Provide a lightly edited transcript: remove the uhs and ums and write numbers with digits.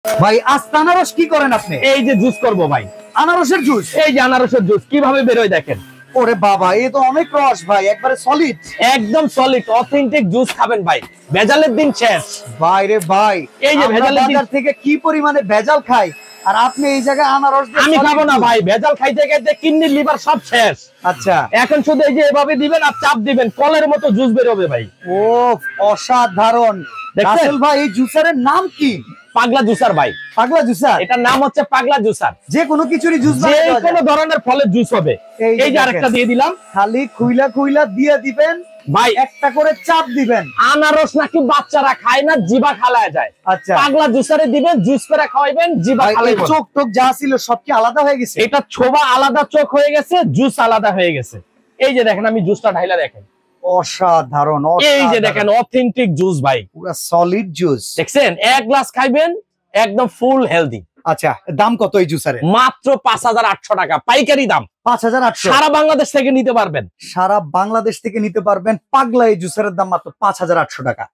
ভাই আস্ত আনারস কি করেন আপনি? এই যে জুস করব ভাই, আনারসের জুস। এই যে আনারসের জুস কিভাবে বেরোয় দেখেন। ওরে বাবা, এ তো অনেক রস ভাই, একবারে সলিড। একদম সলিড অথেন্টিক জুস খাবেন ভাই, ভেজালের দিন শেষ। ভাই রে ভাই, এই যে আমরা ভেজালের বাজার থেকে কি পরিমাণে ভেজাল খাই, আর আপনি এই জায়গায় আনারস দিয়ে আমি solid খাবো না juice। ভাই, ভেজাল খাইতে খাইতে কিডনি লিভার সব শেষ। আচ্ছা, এখন শুধু এই যে এভাবে দিবেন আর চাপ দিবেন, কলের মতো জুস বেরোবে ভাই। ও অসাধারণ। দেখছেন? রাসেল ভাই, এই জুসারের নাম কি? পাগলা জুসার ভাই, পাগলা জুসার। এটার নাম হচ্ছে পাগলা জুসার। যে কোনো কিছুরই জুস যে কোনো ধরনের ফলের জুস হবে। এই যে এই যে আরেকটা দিয়ে দিলাম খালি খুইলা খুইলা দিয়ে দিবেন ভাই, একটা করে চাপ দিবেন। আনারস নাকি বাচ্চারা খায় না, জিবা খালায় যায়। আচ্ছা পাগলা জুসারে দিবেন, জুস করে খাওয়াইবেন, জিবা ভাই, এই খালাইবেন। চোখ টোক যা ছিল সব কি আলাদা হয়ে গেছে? এটা ছোবা আলাদা, চোখ হয়ে গেছে, জুস আলাদা হয়ে গেছে। এই যে দেখেন, আমি জুসটা ঢাইলা দেখেন, অসাধারণ। এই যে দেখেন অথেন্টিক জুস ভাই, পুরো সলিড জুস। দেখছেন? এক গ্লাস খাইবেন একদম ফুল হেলদি। আচ্ছা, দাম কত এই জুসারের? মাত্র 5,800 টাকা পাইকারি দাম। 5,800। সারা বাংলাদেশ থেকে নিতে পারবেন। সারা বাংলাদেশ থেকে নিতে পারবেন। পাগলা এই জুসারের দাম মাত্র 5,800 টাকা।